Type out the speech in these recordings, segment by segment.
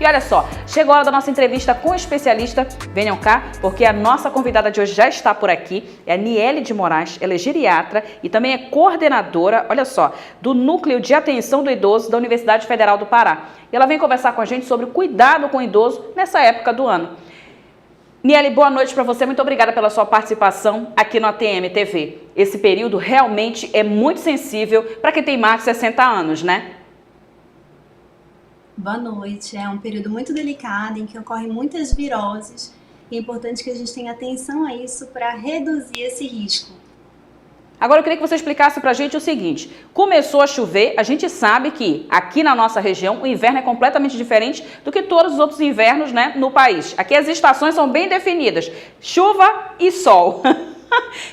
E olha só, chegou a hora da nossa entrevista com o especialista. Venham cá, porque a nossa convidada de hoje já está por aqui. É a Niele de Moraes, ela é geriatra e também é coordenadora, olha só, do Núcleo de Atenção do Idoso da Universidade Federal do Pará. E ela vem conversar com a gente sobre o cuidado com o idoso nessa época do ano. Niele, boa noite para você. Muito obrigada pela sua participação aqui no ATM TV. Esse período realmente é muito sensível para quem tem mais de 60 anos, né? Boa noite. É um período muito delicado em que ocorrem muitas viroses e é importante que a gente tenha atenção a isso para reduzir esse risco. Agora eu queria que você explicasse pra gente o seguinte: começou a chover, a gente sabe que aqui na nossa região o inverno é completamente diferente do que todos os outros invernos, né, no país. Aqui as estações são bem definidas, chuva e sol.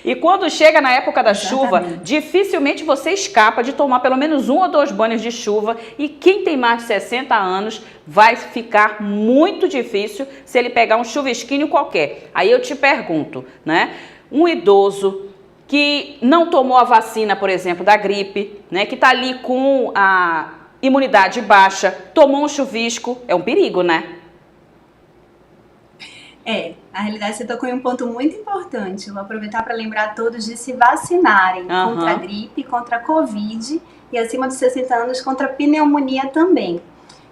E quando chega na época da chuva, dificilmente você escapa de tomar pelo menos 1 ou 2 banhos de chuva. E quem tem mais de 60 anos vai ficar muito difícil se ele pegar um chuvisquinho qualquer. Aí eu te pergunto, né? Um idoso que não tomou a vacina, por exemplo, da gripe, né? Que está ali com a imunidade baixa, tomou um chuvisco, é um perigo, né? Na realidade você tocou em um ponto muito importante. Eu vou aproveitar para lembrar a todos de se vacinarem contra a gripe, contra a Covid e acima dos 60 anos contra a pneumonia também,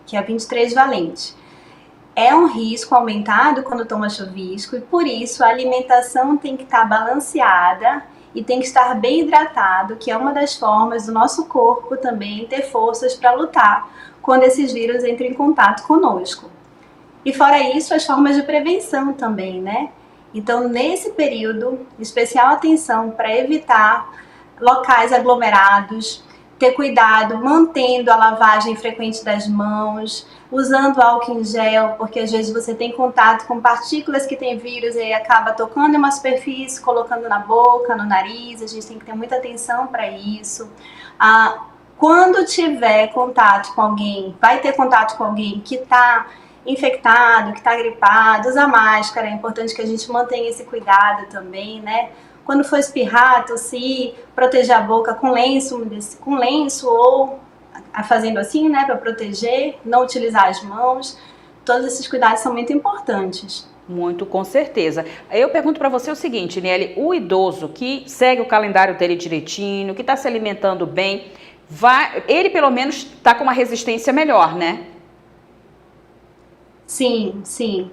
que é a 23 valente. É um risco aumentado quando toma chuvisco e por isso a alimentação tem que estar balanceada e tem que estar bem hidratado, que é uma das formas do nosso corpo também ter forças para lutar quando esses vírus entram em contato conosco. E fora isso, as formas de prevenção também, né? Então, nesse período, especial atenção para evitar locais aglomerados, ter cuidado mantendo a lavagem frequente das mãos, usando álcool em gel, porque às vezes você tem contato com partículas que têm vírus e aí acaba tocando em uma superfície, colocando na boca, no nariz, a gente tem que ter muita atenção para isso. Quando tiver contato com alguém, vai ter contato com alguém que está infectado, que está gripado, usa máscara, é importante que a gente mantenha esse cuidado também, né? Quando for espirrar, tossir, proteger a boca com lenço ou fazendo assim, né, para proteger, não utilizar as mãos. Todos esses cuidados são muito importantes. Muito, com certeza. Eu pergunto para você o seguinte, Niele, o idoso que segue o calendário dele direitinho, que está se alimentando bem, ele pelo menos está com uma resistência melhor, né? Sim, sim.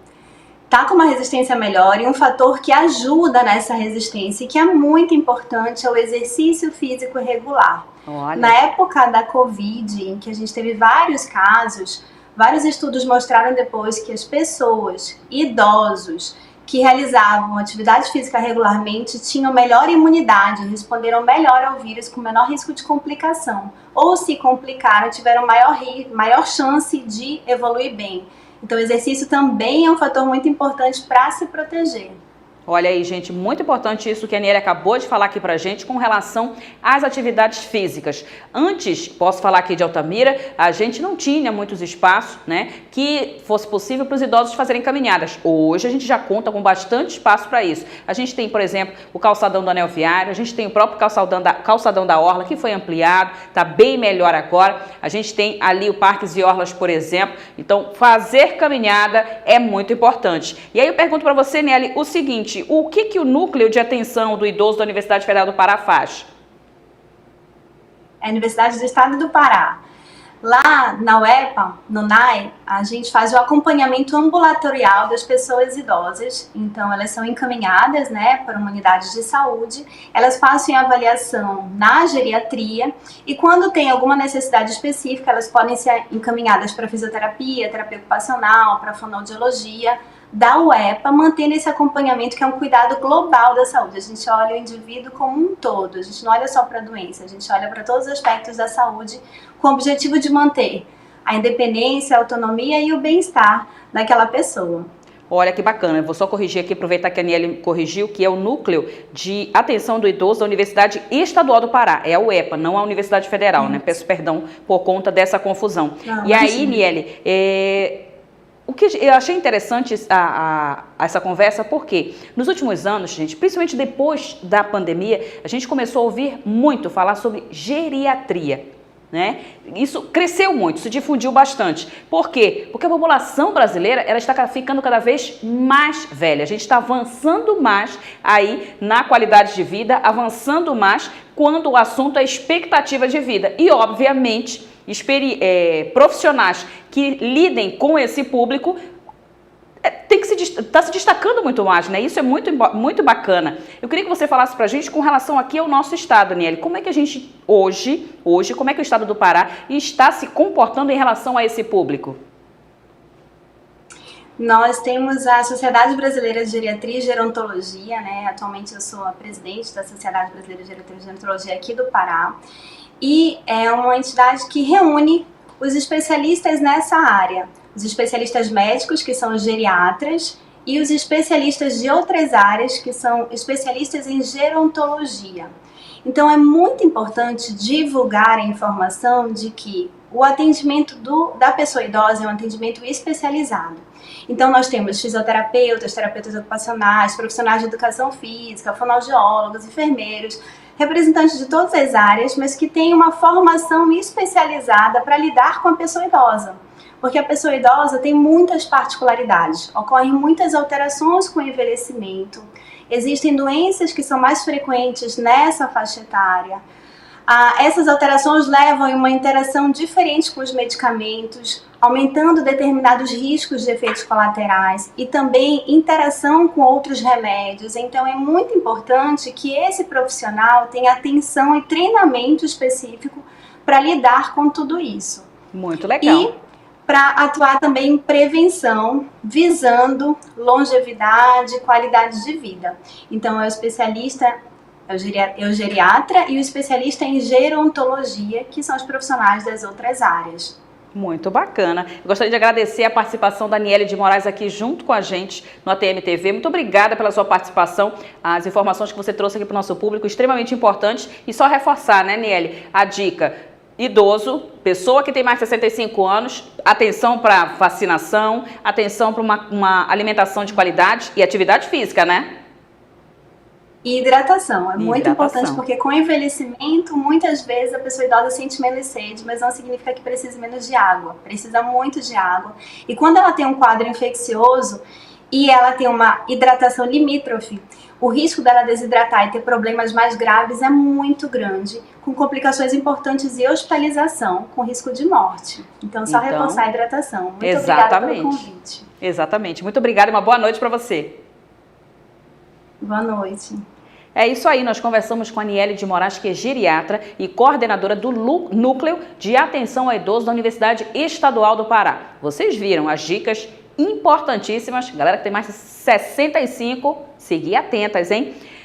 Tá com uma resistência melhor e um fator que ajuda nessa resistência e que é muito importante é o exercício físico regular. Olha. Na época da Covid, em que a gente teve vários casos, vários estudos mostraram depois que as pessoas, idosos, que realizavam atividade física regularmente tinham melhor imunidade, responderam melhor ao vírus com menor risco de complicação. Ou se complicaram, tiveram maior chance de evoluir bem. Então, o exercício também é um fator muito importante para se proteger. Olha aí, gente, muito importante isso que a Niele acabou de falar aqui pra gente com relação às atividades físicas. Antes, posso falar aqui de Altamira, a gente não tinha muitos espaços, né, que fosse possível para os idosos fazerem caminhadas. Hoje a gente já conta com bastante espaço para isso. A gente tem, por exemplo, o calçadão do Anel Viário, a gente tem o próprio calçadão da Orla, que foi ampliado, está bem melhor agora. A gente tem ali o Parques e Orlas, por exemplo. Então, fazer caminhada é muito importante. E aí eu pergunto para você, Niele, o seguinte: o que o Núcleo de Atenção do Idoso da Universidade Federal do Pará faz? É a Universidade do Estado do Pará. Lá na UEPA, no NAI, a gente faz o acompanhamento ambulatorial das pessoas idosas. Então, elas são encaminhadas, né, para uma unidade de saúde. Elas passam a avaliação na geriatria e quando tem alguma necessidade específica, elas podem ser encaminhadas para fisioterapia, terapia ocupacional, para fonoaudiologia, da UEPA, mantendo esse acompanhamento que é um cuidado global da saúde. A gente olha o indivíduo como um todo, a gente não olha só para a doença, a gente olha para todos os aspectos da saúde com o objetivo de manter a independência, a autonomia e o bem-estar daquela pessoa. Olha que bacana, eu vou só corrigir aqui, aproveitar que a Niele corrigiu, que é o Núcleo de Atenção do Idoso da Universidade Estadual do Pará, é a UEPA, não a Universidade Federal, né? Peço perdão por conta dessa confusão. Não, e aí, Niele, o que eu achei interessante essa conversa, porque nos últimos anos, gente, principalmente depois da pandemia, a gente começou a ouvir muito falar sobre geriatria, né? Isso cresceu muito, se difundiu bastante. Por quê? Porque a população brasileira ela está ficando cada vez mais velha. A gente está avançando mais aí na qualidade de vida, avançando mais quando o assunto é expectativa de vida. E, obviamente, profissionais que lidem com esse público está se destacando muito mais, né? Isso é muito bacana. Eu queria que você falasse para a gente com relação aqui ao nosso estado, Niele. Como é que a gente hoje, como é que o estado do Pará está se comportando em relação a esse público? Nós temos a Sociedade Brasileira de Geriatria e Gerontologia, né? Atualmente eu sou a presidente da Sociedade Brasileira de Geriatria e Gerontologia aqui do Pará. E é uma entidade que reúne os especialistas nessa área. Os especialistas médicos, que são os geriatras, e os especialistas de outras áreas, que são especialistas em gerontologia. Então, é muito importante divulgar a informação de que o atendimento da pessoa idosa é um atendimento especializado. Então, nós temos fisioterapeutas, terapeutas ocupacionais, profissionais de educação física, fonoaudiólogos, enfermeiros, representantes de todas as áreas, mas que têm uma formação especializada para lidar com a pessoa idosa. Porque a pessoa idosa tem muitas particularidades, ocorrem muitas alterações com o envelhecimento, existem doenças que são mais frequentes nessa faixa etária. Essas alterações levam a uma interação diferente com os medicamentos, aumentando determinados riscos de efeitos colaterais e também interação com outros remédios. Então é muito importante que esse profissional tenha atenção e treinamento específico para lidar com tudo isso. Muito legal. Para atuar também em prevenção, visando longevidade e qualidade de vida. Então, é o especialista, é o geriatra e o especialista em gerontologia, que são os profissionais das outras áreas. Muito bacana. Eu gostaria de agradecer a participação da Niele de Moraes aqui junto com a gente no ATM TV. Muito obrigada pela sua participação, as informações que você trouxe aqui para o nosso público, extremamente importantes. E só reforçar, né, Niele, a dica: idoso, pessoa que tem mais de 65 anos, atenção para vacinação, atenção para uma alimentação de qualidade e atividade física, né? E hidratação, é muito importante porque com o envelhecimento, muitas vezes a pessoa idosa sente menos sede, mas não significa que precisa menos de água, precisa muito de água. E quando ela tem um quadro infeccioso e ela tem uma hidratação limítrofe, o risco dela desidratar e ter problemas mais graves é muito grande, com complicações importantes e hospitalização, com risco de morte. Então, só reforçar a hidratação. Muito obrigada pelo convite. Exatamente. Muito obrigada e uma boa noite para você. Boa noite. É isso aí, nós conversamos com a Niele de Moraes, que é geriatra e coordenadora do Núcleo de Atenção ao Idoso da Universidade Estadual do Pará. Vocês viram as dicas importantíssimas. Galera que tem mais de 65, seguir atentas, hein?